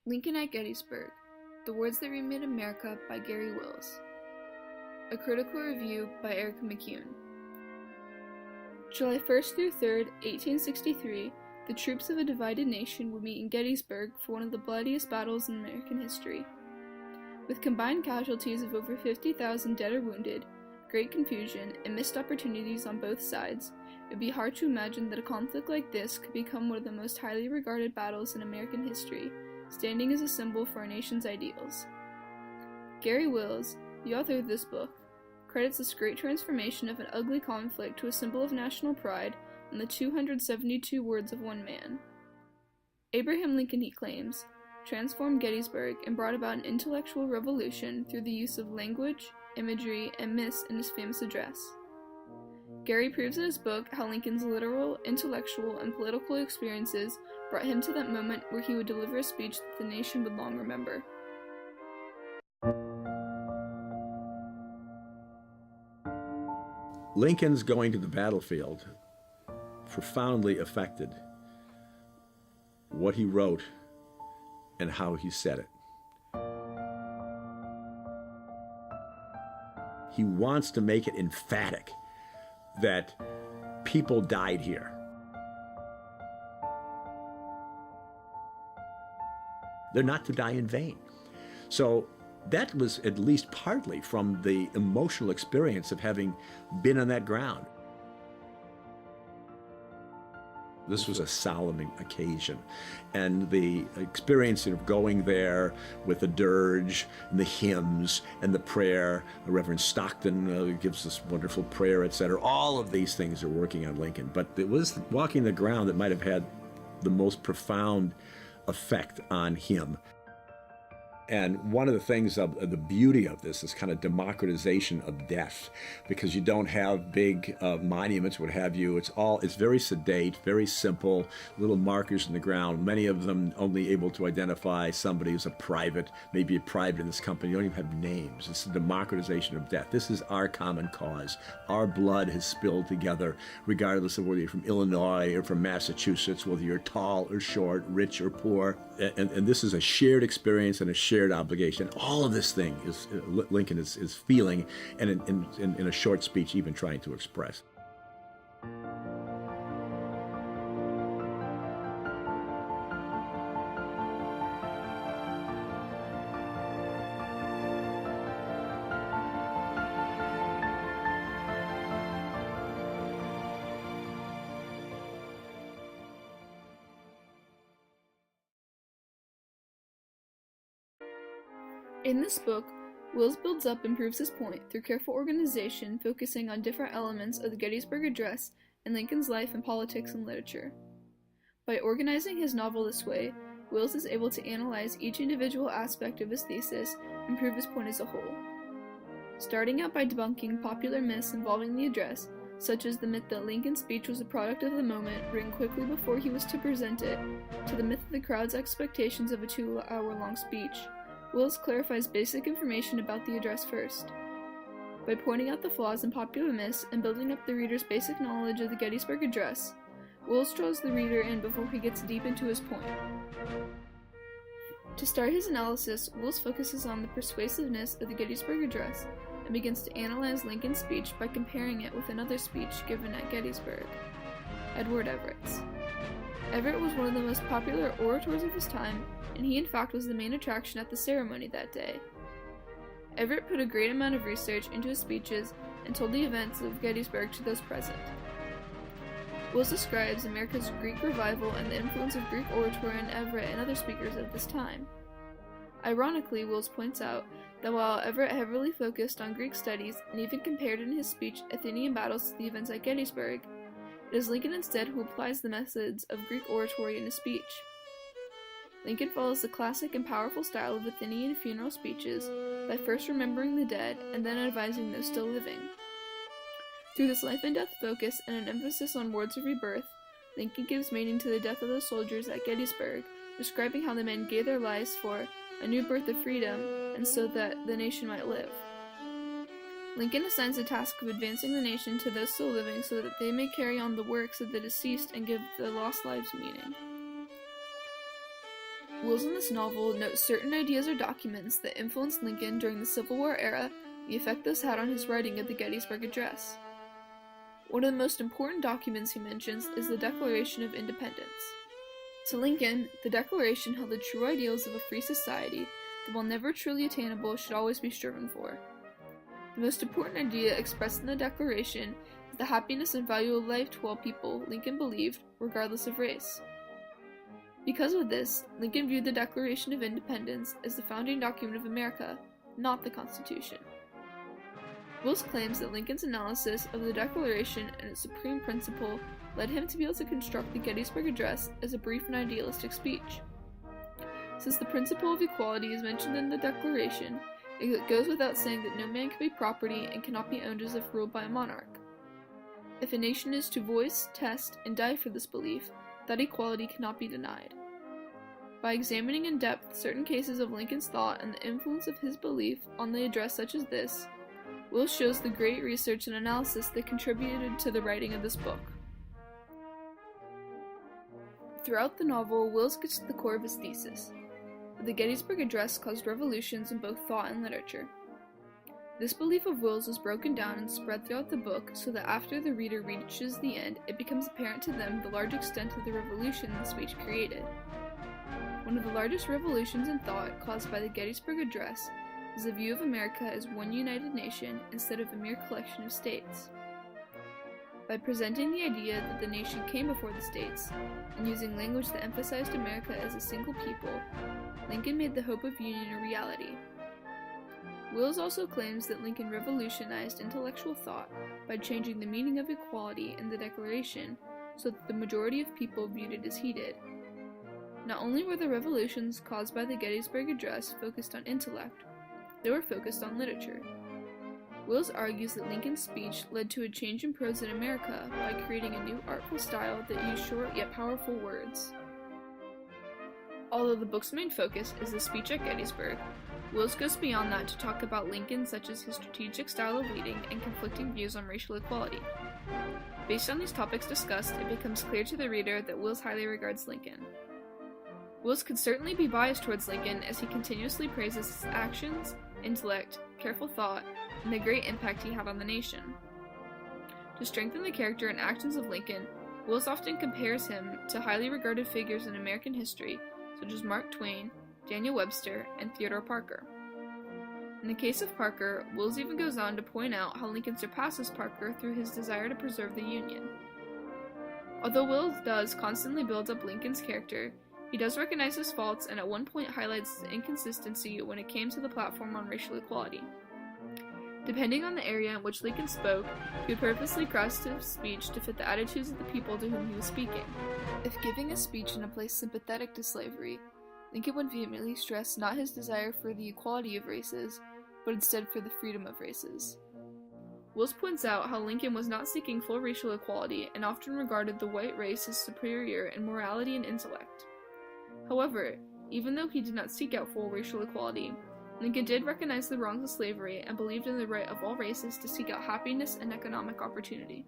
Lincoln at Gettysburg, The Words That Remade America by Gary Wills. A critical review by Eric McCune. July 1st through 3rd, 1863, the troops of a divided nation would meet in Gettysburg for one of the bloodiest battles in American history. With combined casualties of over 50,000 dead or wounded, great confusion, and missed opportunities on both sides, it would be hard to imagine that a conflict like this could become one of the most highly regarded battles in American history, standing as a symbol for our nation's ideals. Gary Wills, the author of this book, credits this great transformation of an ugly conflict to a symbol of national pride in the 272 words of one man. Abraham Lincoln, he claims, transformed Gettysburg and brought about an intellectual revolution through the use of language, imagery, and myths in his famous address. Gary proves in his book how Lincoln's literal, intellectual, and political experiences brought him to that moment where he would deliver a speech that the nation would long remember. Lincoln's going to the battlefield profoundly affected what he wrote and how he said it. He wants to make it emphatic that people died here. They're not to die in vain. So that was at least partly from the emotional experience of having been on that ground. This was a solemn occasion, and the experience of going there with the dirge and the hymns and the prayer, Reverend Stockton gives this wonderful prayer, etc. All of these things are working on Lincoln, but it was walking the ground that might have had the most profound effect on him. And one of the things of the beauty of this is kind of democratization of death, because you don't have big monuments, what have you. It's very sedate, very simple, little markers in the ground, many of them only able to identify somebody who's a private, maybe a private in this company. You don't even have names. It's the democratization of death. This is our common cause. Our blood has spilled together, regardless of whether you're from Illinois or from Massachusetts, whether you're tall or short, rich or poor. And this is a shared experience and a shared obligation. All of this thing is Lincoln is feeling, and in a short speech even trying to express. In this book, Wills builds up and proves his point through careful organization focusing on different elements of the Gettysburg Address and Lincoln's life in politics and literature. By organizing his novel this way, Wills is able to analyze each individual aspect of his thesis and prove his point as a whole. Starting out by debunking popular myths involving the address, such as the myth that Lincoln's speech was a product of the moment written quickly before he was to present it, to the myth of the crowd's expectations of a 2-hour-long speech, Wills clarifies basic information about the address first. By pointing out the flaws in popular myths and building up the reader's basic knowledge of the Gettysburg Address, Wills draws the reader in before he gets deep into his point. To start his analysis, Wills focuses on the persuasiveness of the Gettysburg Address and begins to analyze Lincoln's speech by comparing it with another speech given at Gettysburg, Edward Everett's. Everett was one of the most popular orators of his time, and he in fact was the main attraction at the ceremony that day. Everett put a great amount of research into his speeches and told the events of Gettysburg to those present. Wills describes America's Greek revival and the influence of Greek oratory on Everett and other speakers of this time. Ironically, Wills points out that while Everett heavily focused on Greek studies and even compared in his speech Athenian battles to the events at Gettysburg, it is Lincoln instead who applies the methods of Greek oratory in his speech. Lincoln follows the classic and powerful style of Athenian funeral speeches by first remembering the dead and then advising those still living. Through this life and death focus and an emphasis on words of rebirth, Lincoln gives meaning to the death of those soldiers at Gettysburg, describing how the men gave their lives for a new birth of freedom and so that the nation might live. Lincoln assigns the task of advancing the nation to those still living so that they may carry on the works of the deceased and give the lost lives meaning. Wills in this novel notes certain ideas or documents that influenced Lincoln during the Civil War era, the effect this had on his writing of the Gettysburg Address. One of the most important documents he mentions is the Declaration of Independence. To Lincoln, the Declaration held the true ideals of a free society that, while never truly attainable, should always be striven for. The most important idea expressed in the Declaration is the happiness and value of life to all people, Lincoln believed, regardless of race. Because of this, Lincoln viewed the Declaration of Independence as the founding document of America, not the Constitution. Wills claims that Lincoln's analysis of the Declaration and its supreme principle led him to be able to construct the Gettysburg Address as a brief and idealistic speech. Since the principle of equality is mentioned in the Declaration, it goes without saying that no man can be property and cannot be owned as if ruled by a monarch. If a nation is to voice, test, and die for this belief, that equality cannot be denied. By examining in depth certain cases of Lincoln's thought and the influence of his belief on the address such as this, Wills shows the great research and analysis that contributed to the writing of this book. Throughout the novel, Wills gets to the core of his thesis. The Gettysburg Address caused revolutions in both thought and literature. This belief of Wills is broken down and spread throughout the book so that after the reader reaches the end, it becomes apparent to them the large extent of the revolution the speech created. One of the largest revolutions in thought caused by the Gettysburg Address is the view of America as one united nation instead of a mere collection of states. By presenting the idea that the nation came before the states, and using language that emphasized America as a single people, Lincoln made the hope of union a reality. Wills also claims that Lincoln revolutionized intellectual thought by changing the meaning of equality in the Declaration so that the majority of people viewed it as he did. Not only were the revolutions caused by the Gettysburg Address focused on intellect, they were focused on literature. Wills argues that Lincoln's speech led to a change in prose in America by creating a new artful style that used short yet powerful words. Although the book's main focus is the speech at Gettysburg, Wills goes beyond that to talk about Lincoln, such as his strategic style of leading and conflicting views on racial equality. Based on these topics discussed, it becomes clear to the reader that Wills highly regards Lincoln. Wills could certainly be biased towards Lincoln as he continuously praises his actions, intellect, careful thought, and the great impact he had on the nation. To strengthen the character and actions of Lincoln, Wills often compares him to highly regarded figures in American history, such as Mark Twain, Daniel Webster, and Theodore Parker. In the case of Parker, Wills even goes on to point out how Lincoln surpasses Parker through his desire to preserve the Union. Although Wills does constantly build up Lincoln's character, he does recognize his faults and at one point highlights the inconsistency when it came to the platform on racial equality. Depending on the area in which Lincoln spoke, he would purposely cross his speech to fit the attitudes of the people to whom he was speaking. If giving a speech in a place sympathetic to slavery, Lincoln would vehemently stress not his desire for the equality of races, but instead for the freedom of races. Wills points out how Lincoln was not seeking full racial equality and often regarded the white race as superior in morality and intellect. However, even though he did not seek out full racial equality, Lincoln did recognize the wrongs of slavery and believed in the right of all races to seek out happiness and economic opportunity.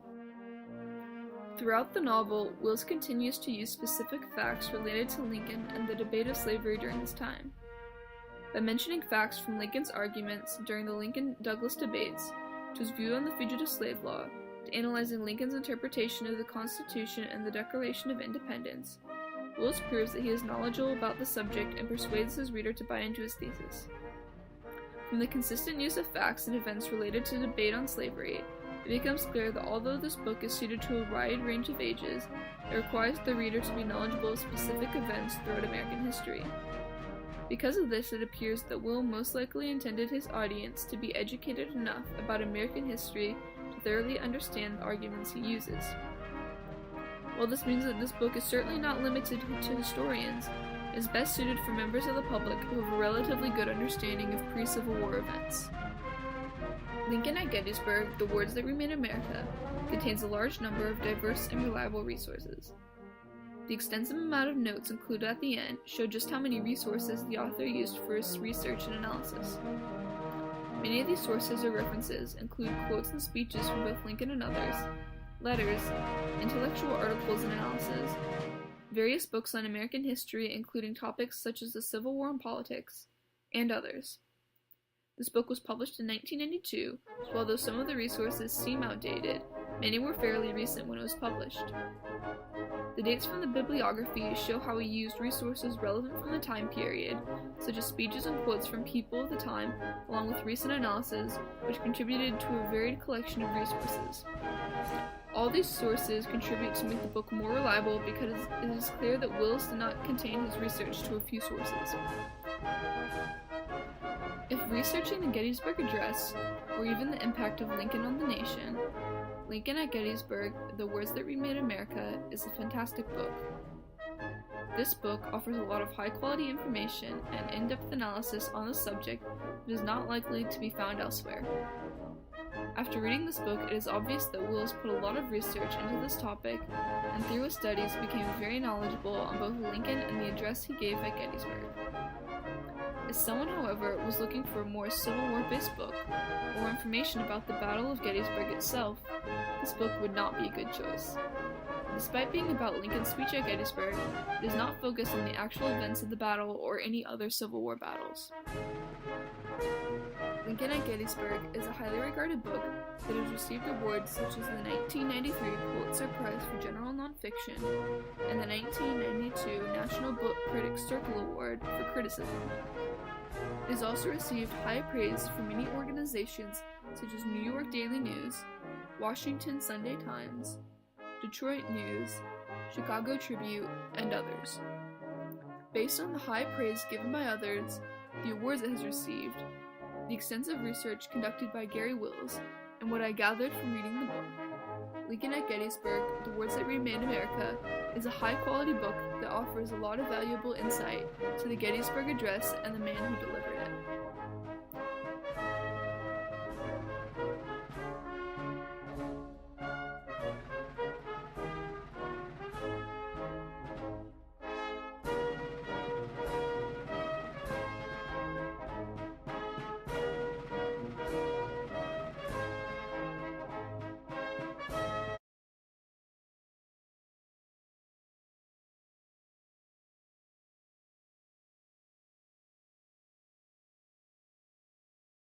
Throughout the novel, Wills continues to use specific facts related to Lincoln and the debate of slavery during this time. By mentioning facts from Lincoln's arguments during the Lincoln-Douglas debates, to his view on the Fugitive Slave Law, to analyzing Lincoln's interpretation of the Constitution and the Declaration of Independence, Wills proves that he is knowledgeable about the subject and persuades his reader to buy into his thesis. From the consistent use of facts and events related to debate on slavery, it becomes clear that although this book is suited to a wide range of ages, it requires the reader to be knowledgeable of specific events throughout American history. Because of this, it appears that Will most likely intended his audience to be educated enough about American history to thoroughly understand the arguments he uses. While this means that this book is certainly not limited to historians, it is best suited for members of the public who have a relatively good understanding of pre-Civil War events. Lincoln at Gettysburg, The Words That Remade America, contains a large number of diverse and reliable resources. The extensive amount of notes included at the end show just how many resources the author used for his research and analysis. Many of these sources or references include quotes and speeches from both Lincoln and others, letters, intellectual articles and analysis, various books on American history, including topics such as the Civil War and politics, and others. This book was published in 1992, so although some of the resources seem outdated, many were fairly recent when it was published. The dates from the bibliography show how he used resources relevant from the time period, such as speeches and quotes from people of the time, along with recent analysis, which contributed to a varied collection of resources. All these sources contribute to make the book more reliable because it is clear that Wills did not contain his research to a few sources. If researching the Gettysburg Address, or even the impact of Lincoln on the nation, Lincoln at Gettysburg, The Words That Remade America is a fantastic book. This book offers a lot of high-quality information and in-depth analysis on the subject that is not likely to be found elsewhere. After reading this book, it is obvious that Wills put a lot of research into this topic, and through his studies became very knowledgeable on both Lincoln and the address he gave at Gettysburg. If someone, however, was looking for a more Civil War-based book, or information about the Battle of Gettysburg itself, this book would not be a good choice. Despite being about Lincoln's speech at Gettysburg, it does not focus on the actual events of the battle or any other Civil War battles. Lincoln at Gettysburg is a highly regarded book that has received awards such as the 1993 Pulitzer Prize for General Nonfiction and the 1992 National Book Critics Circle Award for Criticism. It has also received high praise from many organizations such as New York Daily News, Washington Sunday Times, Detroit News, Chicago Tribune, and others. Based on the high praise given by others, the awards it has received, the extensive research conducted by Gary Wills, and what I gathered from reading the book, Lincoln at Gettysburg, The Words That Remade America is a high-quality book that offers a lot of valuable insight to the Gettysburg Address and the man who delivered it.